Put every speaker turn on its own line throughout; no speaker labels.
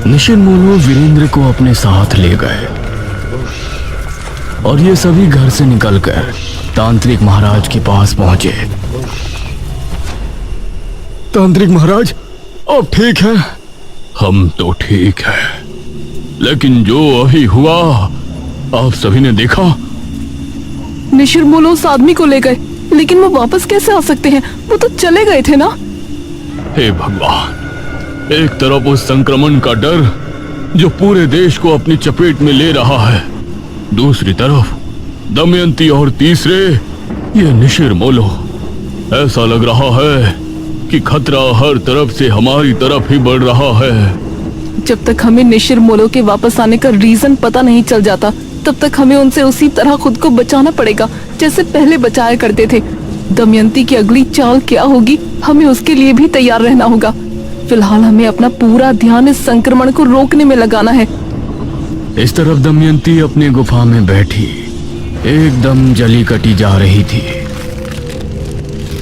निशिर-मोलो वीरेंद्र को अपने साथ ले गए और ये सभी घर से निकलकर तांत्रिक महाराज के पास पहुंचे। तांत्रिक महाराज, आप ठीक हैं?
हम तो ठीक है, लेकिन जो अभी हुआ आप सभी ने देखा।
निशिर-मोलो उस आदमी को ले गए, लेकिन वो वापस कैसे आ सकते हैं? वो तो चले गए थे ना।
हे भगवान, एक तरफ उस संक्रमण का डर जो पूरे देश को अपनी चपेट में ले रहा है, दूसरी तरफ दमयंती और तीसरे ये निशिर-मोलो। ऐसा लग रहा है कि खतरा हर तरफ से हमारी तरफ ही बढ़ रहा है।
जब तक हमें निशिर-मोलो के वापस आने का रीजन पता नहीं चल जाता, तब तक हमें उनसे उसी तरह खुद को बचाना पड़ेगा जैसे पहले बचाया करते थे। दमयंती की अगली चाल क्या होगी, हमें उसके लिए भी तैयार रहना होगा। फिलहाल हमें अपना पूरा ध्यान इस संक्रमण को रोकने में लगाना है।
इस तरफ दमयंती अपनी गुफा में बैठी एकदम जली कटी जा रही थी।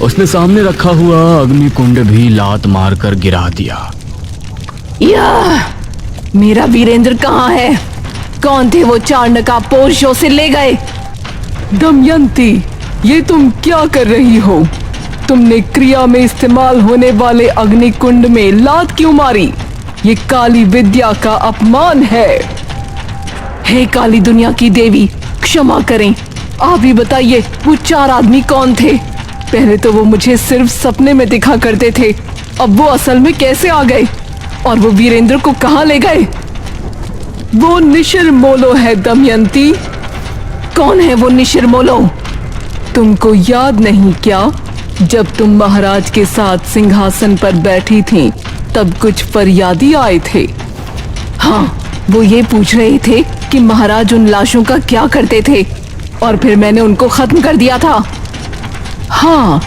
उसने सामने रखा हुआ अग्निकुंड भी लात मारकर गिरा दिया।
मेरा वीरेंद्र कहाँ है? कौन थे वो 4 नकाबपोश जो उसे ले गए? दमयंती, ये तुम क्या कर रही हो? तुमने क्रिया में इस्तेमाल होने वाले अग्निकुंड में लात क्यों मारी? ये काली विद्या का अपमान है। हे काली दुनिया की देवी, क्षमा करें। आप ही बताइए, वो 4 आदमी कौन थे? पहले तो वो मुझे सिर्फ सपने में दिखा करते थे, अब वो असल में कैसे आ गए? और वो वीरेंद्र को कहाँ ले गए? वो निशिर-मोलो है दमयंती। कौन है वो निशिर-मोलो? तुमको याद नहीं क्या, जब तुम महाराज के साथ सिंहासन पर बैठी थीं, तब कुछ फरियादी आए थे। हाँ, वो ये पूछ रहे थे कि महाराज उन लाशों का क्या करते थे, और फिर मैंने उनको खत्म कर दिया था। हाँ,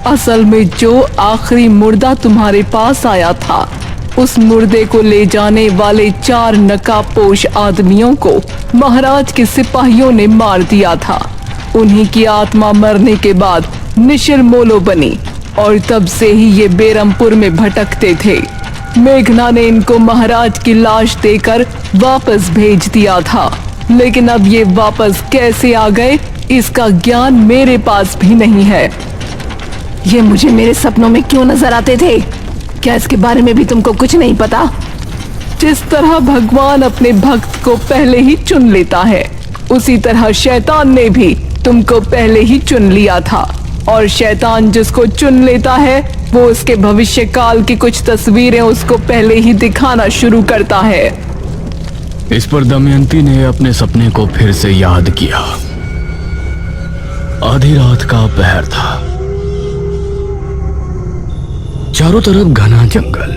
असल में जो आखिरी मुर्दा तुम्हारे पास आया था, उस मुर्दे को ले जाने वाले 4 नकाबपोश आदमियों को महाराज के सिपाहियों ने मार दिया था। उन्हीं की आत्मा मरने के बाद निशिर-मोलो बनी और तब से ही ये बेरमपुर में भटकते थे। मेघना ने इनको महाराज की लाश देकर वापस भेज दिया था, लेकिन अब ये वापस कैसे आ गए, इसका ज्ञान मेरे पास भी नहीं है। ये मुझे मेरे सपनों में क्यों नजर आते थे? क्या इसके बारे में भी तुमको कुछ नहीं पता? जिस तरह भगवान अपने भक्त को पहले ही चुन लेता है, उसी तरह शैतान ने भी तुमको पहले ही चुन लिया था, और शैतान जिसको चुन लेता है वो उसके भविष्य काल की कुछ तस्वीरें उसको पहले ही दिखाना शुरू करता है।
इस पर दमयंती ने अपने सपने को फिर से याद किया। आधी रात का पहर था, चारों तरफ घना जंगल।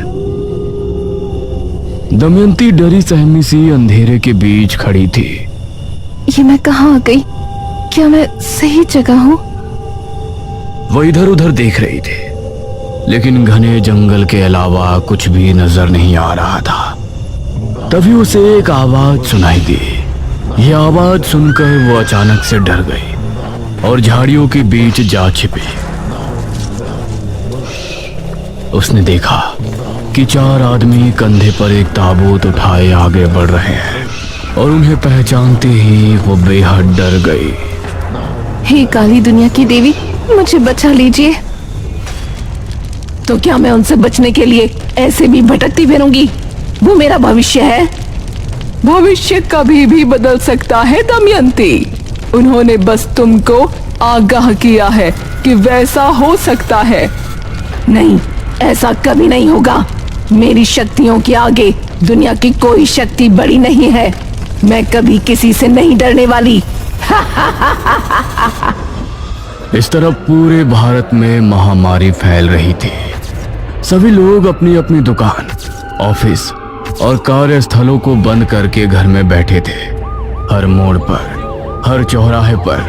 दमयंती डरी सहमी सी अंधेरे के बीच खड़ी थी।
ये मैं कहाँ आ गई? क्या मैं सही जगह हूँ?
वो इधर उधर देख रही थी, लेकिन घने जंगल के अलावा कुछ भी नजर नहीं आ रहा था। तभी उसे एक आवाज सुनाई दी। ये आवाज सुनकर वो अचानक से डर गई और झाड़ियों के बीच जा छिपी। उसने देखा कि 4 आदमी कंधे पर एक ताबूत उठाए आगे बढ़ रहे हैं, और उन्हें पहचानते ही वो बेहद डर गई।
हे काली दुनिया की देवी, मुझे बचा लीजिए। तो क्या मैं उनसे बचने के लिए ऐसे भी भटकती फिरूंगी? वो मेरा भविष्य है। भविष्य कभी भी बदल सकता है दमयंती। उन्होंने बस तुमको आगाह किया है कि वैसा हो सकता है। नहीं, ऐसा कभी नहीं होगा। मेरी शक्तियों के आगे दुनिया की कोई शक्ति बड़ी नहीं है। मैं कभी किसी से नहीं डरने वाली।
इस तरफ पूरे भारत में महामारी फैल रही थी। सभी लोग अपनी अपनी दुकान, ऑफिस और कार्यस्थलों को बंद करके घर में बैठे थे। हर मोड़ पर, हर चौराहे पर,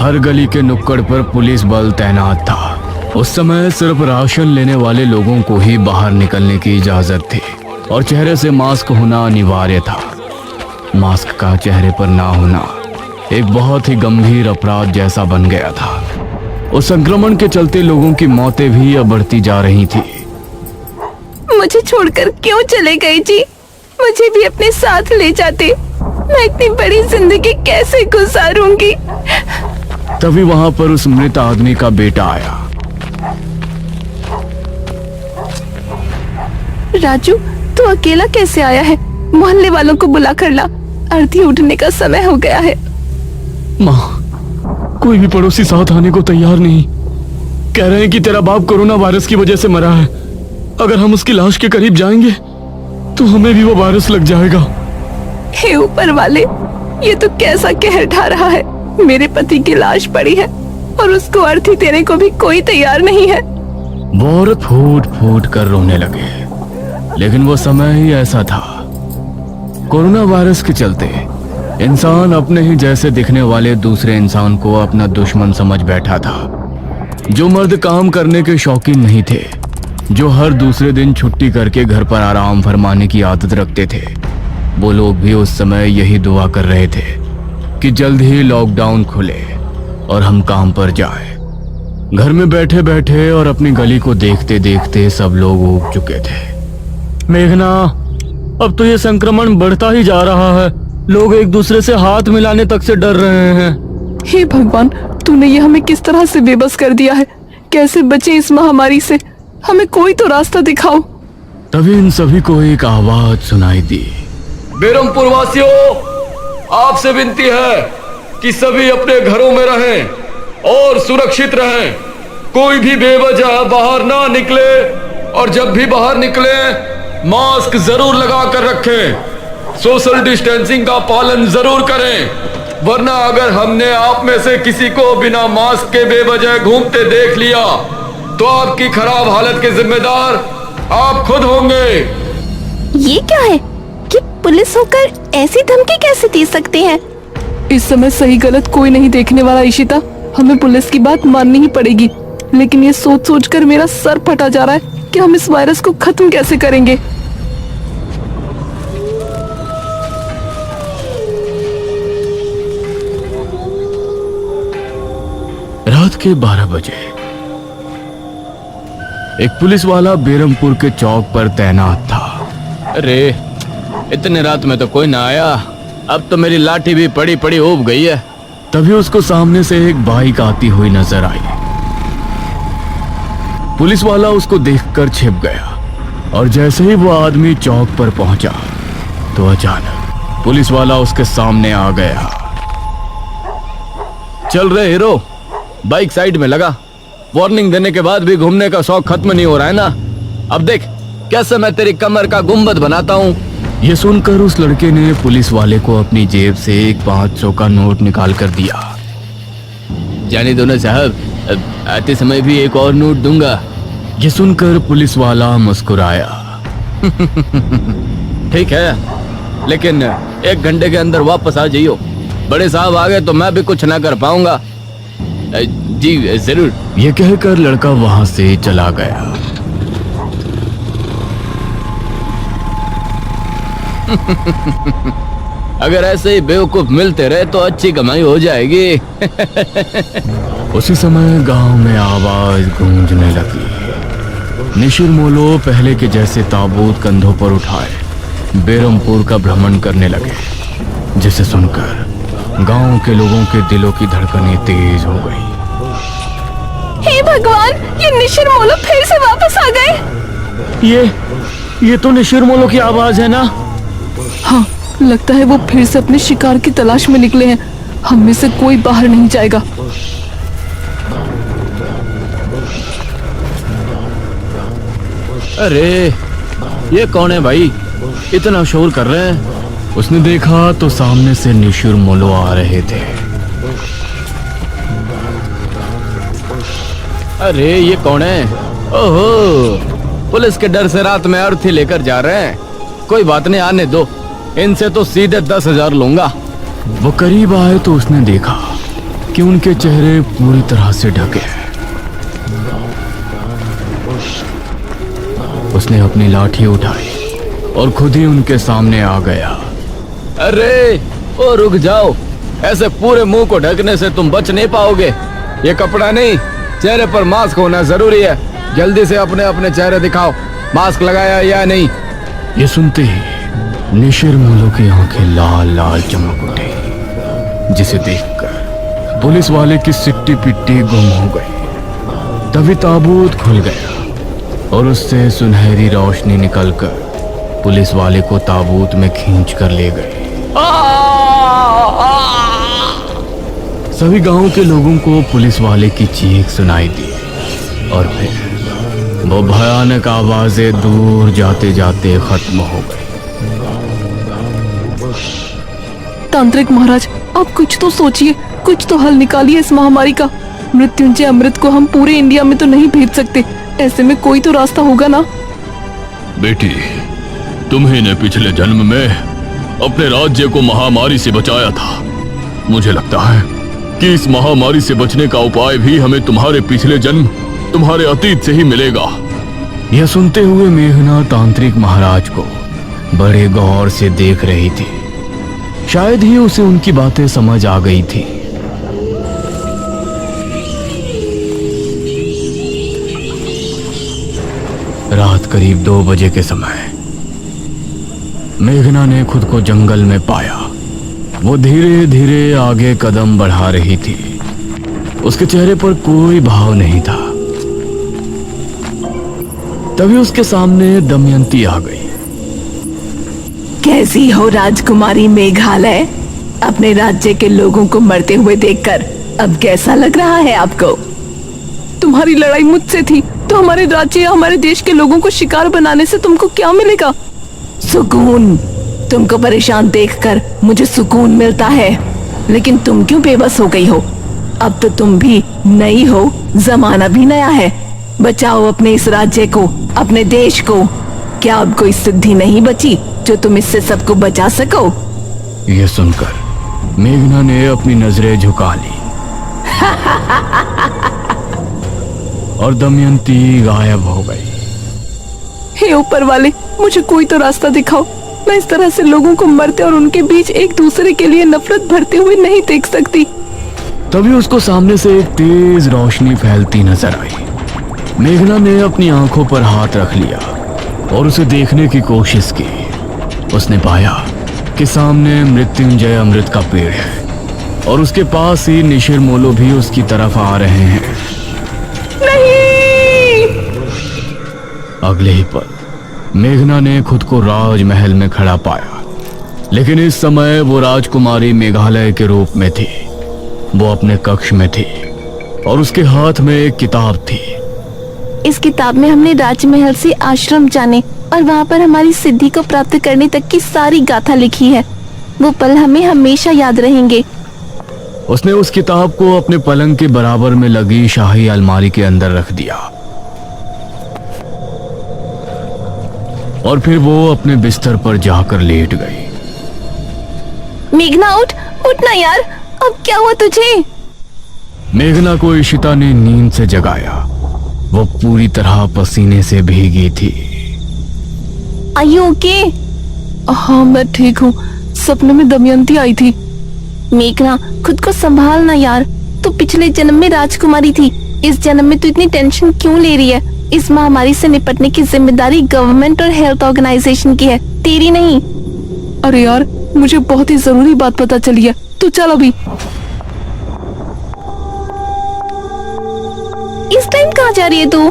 हर गली के नुक्कड़ पर पुलिस बल तैनात था। उस समय सिर्फ राशन लेने वाले लोगों को ही बाहर निकलने की इजाजत थी, और चेहरे से मास्क होना अनिवार्य था। मास्क का चेहरे पर ना होना एक बहुत ही गंभीर अपराध जैसा बन गया था। उस संक्रमण के चलते लोगों की मौतें भी अब बढ़ती जा रही थी।
मुझे छोड़कर क्यों चले गए जी? मुझे भी अपने साथ ले जाते। मैं इतनी बड़ी जिंदगी कैसे गुजारूंगी।
तभी वहां पर उस मृत आदमी का बेटा आया।
राजू, तू अकेला कैसे आया है? मोहल्ले वालों को बुला कर ला, आरती उठने का समय हो गया है।
माँ, कोई भी पड़ोसी साथ आने को तैयार नहीं। कह रहे हैं कि तेरा बाप कोरोना वायरस की वजह से मरा है। अगर हम उसकी लाश के करीब जाएंगे तो हमें भी वो वायरस लग जाएगा।
हे ऊपर वाले, ये तो कैसा कहर ढा रहा है। मेरे पति की लाश पड़ी है और उसको अर्थी देने को भी कोई तैयार नहीं है।
वो औरत फूट फूट कर रोने लगे। लेकिन वो समय ही ऐसा था। कोरोना वायरस के चलते इंसान अपने ही जैसे दिखने वाले दूसरे इंसान को अपना दुश्मन समझ बैठा था। जो मर्द काम करने के शौकीन नहीं थे, जो हर दूसरे दिन छुट्टी करके घर पर आराम फरमाने की आदत रखते थे, वो लोग भी उस समय यही दुआ कर रहे थे कि जल्द ही लॉकडाउन खुले और हम काम पर जाएं। घर में बैठे बैठे और अपनी गली को देखते देखते सब लोग ऊब चुके थे। मेघना, अब तो ये संक्रमण बढ़ता ही जा रहा है। लोग एक दूसरे से हाथ मिलाने तक से डर रहे हैं।
हे भगवान, तूने ये हमें किस तरह से बेबस कर दिया है। कैसे बचे इस महामारी से? हमें कोई तो रास्ता दिखाओ।
तभी इन सभी को एक आवाज सुनाई दी।
बेरमपुर वासियों, आपसे विनती है कि सभी अपने घरों में रहें और सुरक्षित रहें। कोई भी बेवजह बाहर ना निकले और जब भी बाहर निकले मास्क जरूर लगा कर रखें। सोशल डिस्टेंसिंग का पालन जरूर करें, वरना अगर हमने आप में से किसी को बिना मास्क के बेवजह घूमते देख लिया तो आपकी खराब हालत के जिम्मेदार आप खुद होंगे।
ये क्या है कि पुलिस होकर ऐसी धमकी कैसे दे सकते हैं?
इस समय सही गलत कोई नहीं देखने वाला इशिता। हमें पुलिस की बात माननी ही पड़ेगी। लेकिन ये सोच सोच कर मेरा सर फटा जा रहा है कि हम इस वायरस को खत्म कैसे करेंगे।
रात के 12 बजे एक पुलिस वाला बेरमपुर के चौक पर तैनात था।
अरे, इतने रात में तो कोई ना आया। अब तो मेरी लाठी भी पड़ी पड़ी उब गई है।
तभी उसको सामने से एक बाइक आती हुई नजर आई। पुलिस वाला उसको देखकर छिप गया और जैसे ही वो आदमी चौक पर पहुंचा तो अचानक पुलिस वाला उसके सामने आ गया।
चल रहे हीरो, बाइक साइड में लगा। वार्निंग देने के बाद भी घूमने का शौक खत्म नहीं हो रहा है ना? अब देख कैसे मैं तेरी कमर का गुंबद बनाता हूँ।
ये सुनकर उस लड़के ने पुलिस वाले को अपनी जेब से एक 500 का नोट निकाल कर दिया।
जाने दो ना साहब, आते समय भी एक और नोट दूंगा।
ये सुनकर पुलिस वाला मुस्कुराया।
ठीक है, लेकिन 1 घंटे के अंदर वापस आ जाइयो। बड़े साहब आ गए तो मैं भी कुछ ना कर पाऊंगा। जी जरूर।
ये कहकर लड़का वहां से चला गया।
अगर ऐसे ही बेवकूफ मिलते रहे तो अच्छी कमाई हो जाएगी।
उसी समय गांव में आवाज गूंजने लगी। निशिर मोलो पहले के जैसे ताबूत कंधों पर उठाए बेरमपुर का भ्रमण करने लगे, जिसे सुनकर गांव के लोगों के दिलों की धड़कनें तेज हो गई।
हे भगवान, ये निशिर मोलो फिर से वापस आ गए।
ये तो निशिर मोलो की आवाज है ना?
हाँ, लगता है वो फिर से अपने शिकार की तलाश में निकले हैं। हम में से कोई बाहर नहीं जाएगा।
अरे, ये कौन है भाई? इतना शोर कर रहे हैं।
उसने देखा तो सामने से निशिर मोलो आ रहे थे।
अरे, ये कौन है? ओहो, पुलिस के डर से रात में अर्थी लेकर जा रहे हैं। कोई बात नहीं, आने दो। इनसे तो सीधे 10,000 लूंगा।
वो करीब आए तो उसने देखा कि उनके चेहरे पूरी तरह से ढके हैं। उसने अपनी लाठी उठाई और खुद ही उनके सामने आ गया।
अरे, ओ रुक जाओ। ऐसे पूरे मुंह को ढकने से तुम बच नहीं पाओगे। ये कपड़ा नहीं, चेहरे पर मास्क होना जरूरी है। जल्दी से अपने अपने चेहरे दिखाओ। मास्क लगाया या नहीं?
ये सुनते ही निशिर मोलो की आंखें लाल लाल चमक उठी, जिसे देखकर पुलिस वाले की सिट्टी पिट्टी गुम हो गई। तभी ताबूत खुल गया और उससे सुनहरी रोशनी निकलकर पुलिस वाले को ताबूत में खींच कर ले गए। सभी गांव के लोगों को पुलिस वाले की चीख सुनाई दी और फिर वो भयानक आवाजें दूर जाते जाते खत्म हो गई।
तांत्रिक महाराज, आप कुछ तो सोचिए, कुछ तो हल निकालिए इस महामारी का। मृत्युंजय अमृत को हम पूरे इंडिया में तो नहीं भेज सकते, ऐसे में कोई तो रास्ता होगा ना।
बेटी, तुम्ही ने पिछले जन्म में अपने राज्य को महामारी से बचाया था। मुझे लगता है कि इस महामारी से बचने का उपाय भी हमें तुम्हारे पिछले जन्म, तुम्हारे अतीत से ही मिलेगा।
यह सुनते हुए मेघना तांत्रिक महाराज को बड़े गौर से देख रही थी। शायद ही उसे उनकी बातें समझ आ गई थी। रात करीब 2 बजे के समय मेघना ने खुद को जंगल में पाया। वो धीरे धीरे आगे कदम बढ़ा रही थी। उसके चेहरे पर कोई भाव नहीं था। तभी उसके सामने दमयंती आ गई।
कैसी हो राजकुमारी मेघालय? अपने राज्य के लोगों को मरते हुए देखकर अब कैसा लग रहा है आपको? तुम्हारी लड़ाई मुझसे थी तो हमारे राज्य या हमारे देश के लोगों को शिकार बनाने से तुमको क्या मिलेगा? सुकून। तुमको परेशान देखकर मुझे सुकून मिलता है, लेकिन तुम क्यों बेबस हो गई हो? अब तो तुम भी नई हो, जमाना भी नया है। बचाओ अपने इस राज्य को, अपने देश को। क्या अब कोई सिद्धि नहीं बची जो तुम इससे सबको बचा सको?
यह सुनकर मेघना ने अपनी नजरें झुका ली और दमयंती गायब हो गई।
हे ऊपर वाले, मुझे कोई तो रास्ता दिखाओ। मैं इस तरह से लोगों को मरते और उनके बीच एक दूसरे के लिए नफरत भरते हुए नहीं देख सकती।
तभी उसको सामने से एक तेज रोशनी फैलती नजर आई। मेघना ने अपनी आंखों पर हाथ रख लिया और उसे देखने की कोशिश की। उसने पाया कि सामने मृत्युंजय अमृत का पेड़ है और उसके पास ही निशिर मोलो भी उसकी तरफ आ रहे हैं।
नहीं!
अगले ही पल मेघना ने खुद को राजमहल में खड़ा पाया, लेकिन इस समय वो राजकुमारी मेघालय के रूप में थी। वो अपने कक्ष में थी और उसके हाथ में एक किताब थी।
इस किताब में हमने राजमहल से आश्रम जाने और वहाँ पर हमारी सिद्धि को प्राप्त करने तक की सारी गाथा लिखी है। वो पल हमें हमेशा याद रहेंगे।
उसने उस किताब को अपने पलंग के बराबर में लगी शाही अलमारी के अंदर रख दिया और फिर वो अपने बिस्तर पर जाकर लेट गई।
मेघना उठ ना यार, अब क्या हुआ तुझे?
मेघना को इशिता ने नींद से जगाया। वो पूरी तरह पसीने से भीगी थी।
Are you okay?
हाँ, मैं ठीक हूँ। सपने में दमयंती आई थी।
मेघना, खुद को संभाल ना यार। तू पिछले जन्म में राजकुमारी थी, इस जन्म में तू इतनी टेंशन क्यों ले रही है? इस महामारी से निपटने की जिम्मेदारी गवर्नमेंट और हेल्थ ऑर्गेनाइजेशन की है, तेरी नहीं।
अरे यार, मुझे बहुत ही जरूरी बात पता चली है। तू चल अभी।
इस टाइम कहाँ जा रही है तू?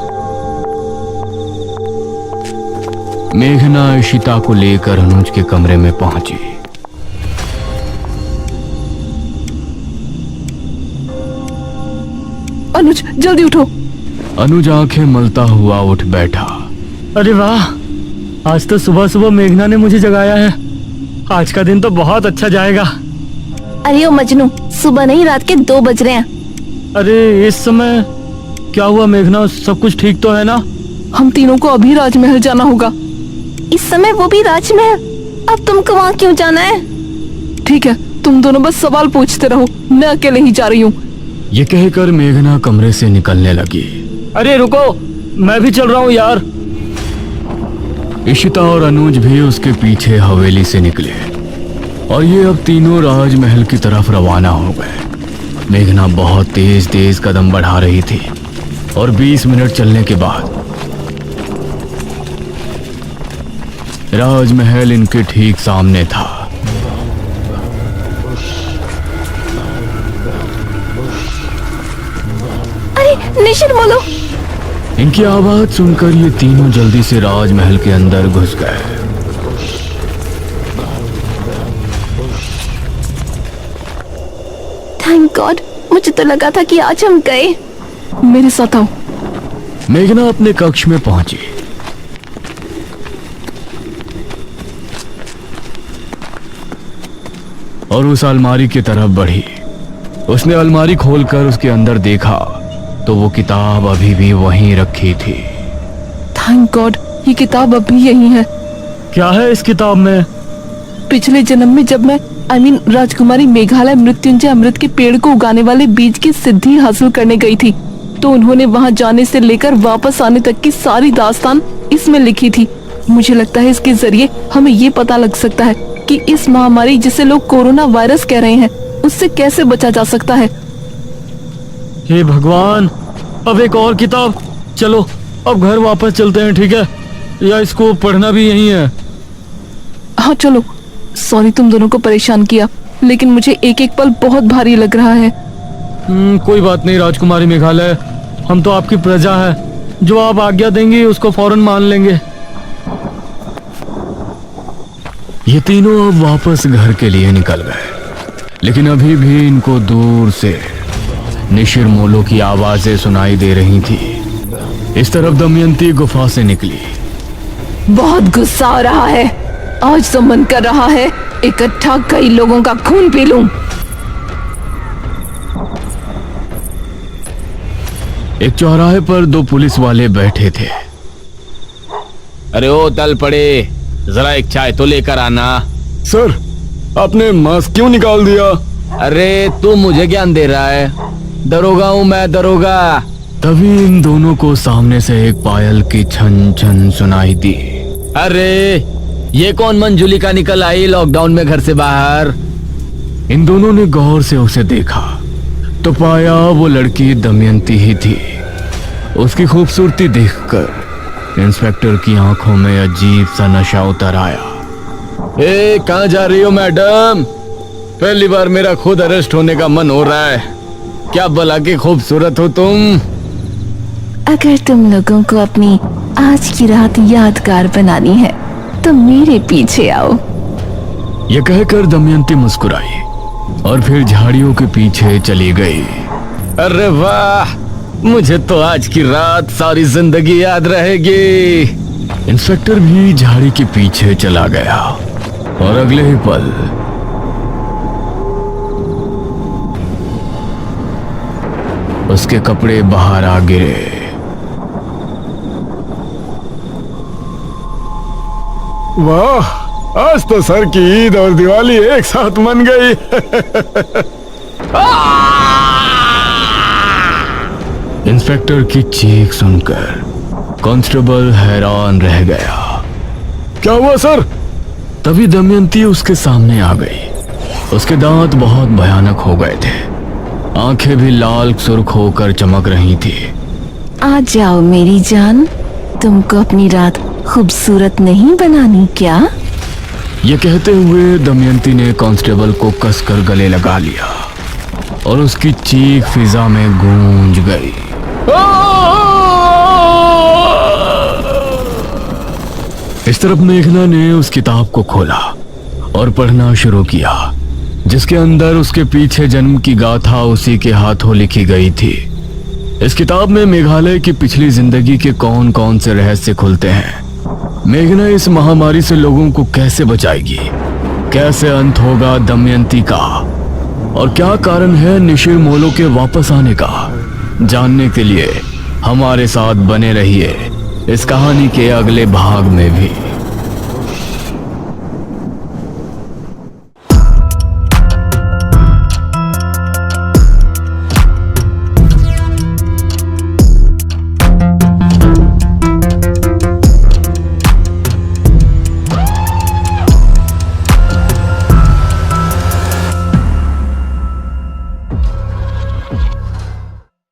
मेघना इशिता को लेकर अनुज के कमरे में पहुंची।
अनुज, जल्दी उठो।
अनुज आंखें मलता हुआ उठ बैठा।
अरे वाह, आज तो सुबह सुबह मेघना ने मुझे जगाया है। आज का दिन तो बहुत अच्छा जाएगा।
अरे ओ मजनू, सुबह नहीं रात के 2 बज रहे हैं।
अरे इस समय क्या हुआ मेघना, सब कुछ ठीक तो है ना?
हम तीनों को अभी राजमहल जाना होगा।
इस समय वो भी राजमहल? अब तुमको वहाँ क्यों जाना है?
ठीक है, तुम दोनों बस सवाल पूछते रहो, मैं अकेले ही जा रही हूँ।
ये कहकर मेघना कमरे से निकलने लगी।
अरे रुको, मैं भी चल रहा हूँ यार।
इशिता और अनुज भी उसके पीछे हवेली से निकले और ये अब तीनों राजमहल की तरफ रवाना हो गए। मेघना बहुत तेज तेज कदम बढ़ा रही थी और 20 मिनट चलने के बाद राजमहल इनके ठीक सामने था।
अरे निशिर बोलो।
इनकी आवाज सुनकर ये तीनों जल्दी से राजमहल के अंदर घुस गए।
थैंक गॉड, मुझे तो लगा था कि आज हम गए।
मेरे साथ आओ।
मेघना अपने कक्ष में पहुंची। और उस अलमारी की तरफ बढ़ी। उसने अलमारी खोलकर उसके अंदर देखा तो वो किताब अभी भी वहीं रखी थी।
थैंक गॉड, ये किताब अभी यही है।
क्या है इस किताब में?
पिछले जन्म में जब मैं राजकुमारी मेघालय मृत्युंजय अमृत के पेड़ को उगाने वाले बीज की सिद्धि हासिल करने गई थी, तो उन्होंने वहां जाने से लेकर वापस आने तक की सारी दास्तान इसमें लिखी थी। मुझे लगता है इसके जरिए हमें ये पता लग सकता है कि इस महामारी जिसे लोग कोरोना वायरस कह रहे हैं, उससे कैसे बचा जा सकता है।
हे भगवान, अब एक और किताब। चलो अब घर वापस चलते हैं, ठीक है? या इसको पढ़ना भी यही है?
हाँ चलो। सॉरी तुम दोनों को परेशान किया, लेकिन मुझे एक एक पल बहुत भारी लग रहा है।
कोई बात नहीं राजकुमारी मेघालय, हम तो आपकी प्रजा है। जो आप आज्ञा देंगी उसको फौरन मान लेंगे।
ये तीनों अब वापस घर के लिए निकल गए, लेकिन अभी भी इनको दूर से निशिर मोलो की आवाजें सुनाई दे रही थी। इस तरफ दमयंती गुफा से निकली।
बहुत गुस्सा आ रहा है। आज तो मन कर रहा है इकट्ठा कई लोगों का खून पी लूं।
एक चौराहे पर दो पुलिस वाले बैठे थे।
अरे ओ तल पड़े, जरा एक चाय तो लेकर आना।
सर, आपने मास्क क्यों निकाल दिया?
अरे तू मुझे ज्ञान दे रहा है? दरोगा हूँ मैं, दरोगा।
तभी इन दोनों को सामने से एक पायल की छन छन सुनाई दी।
अरे ये कौन मंजुलिका निकल आई लॉकडाउन में घर से बाहर?
इन दोनों ने गौर से उसे देखा तो पाया वो लड़की दमयंती ही थी। उसकी खूबसूरती देखकर इंस्पेक्टर की आंखों में अजीब सा नशा उतर आया।
ए कहाँ जा रही हो मैडम? पहली बार मेरा खुद अरेस्ट होने का मन हो रहा है। क्या भला की खूबसूरत हो तुम।
अगर तुम लोगों को अपनी आज की रात यादगार बनानी है तो मेरे पीछे आओ।
यह कहकर दमयंती मुस्कुराई और फिर झाड़ियों के पीछे चली गई।
अरे वाह, मुझे तो आज की रात सारी जिंदगी याद रहेगी।
इंस्पेक्टर भी झाड़ी के पीछे चला गया और अगले ही पल उसके कपड़े बाहर आ गिरे।
वाह, आज तो सर की ईद और दिवाली एक साथ मन गई।
इंस्पेक्टर की चीख सुनकर कांस्टेबल हैरान रह गया।
क्या हुआ सर?
तभी दमयंती उसके सामने आ गई। उसके दांत बहुत भयानक हो गए थे, आंखें भी लाल सुर्ख होकर चमक रही थी।
आ जाओ मेरी जान, तुमको अपनी रात खूबसूरत नहीं बनानी क्या?
ये कहते हुए दमयंती ने कांस्टेबल को कसकर गले लगा लिया और उसकी चीख फिजा में गूंज गई। इस तरफ मेघना ने उस किताब को खोला और पढ़ना शुरू किया, जिसके अंदर उसके पीछे जन्म की गाथा उसी के हाथों लिखी गई थी। इस किताब में मेघालय की पिछली जिंदगी के कौन कौन से रहस्य खुलते हैं। मेघना इस महामारी से लोगों को कैसे बचाएगी, कैसे अंत होगा दमयंती का, और क्या कारण है निशिर मोलो के वापस आने का। जानने के लिए हमारे साथ बने रहिए इस कहानी के अगले भाग में भी।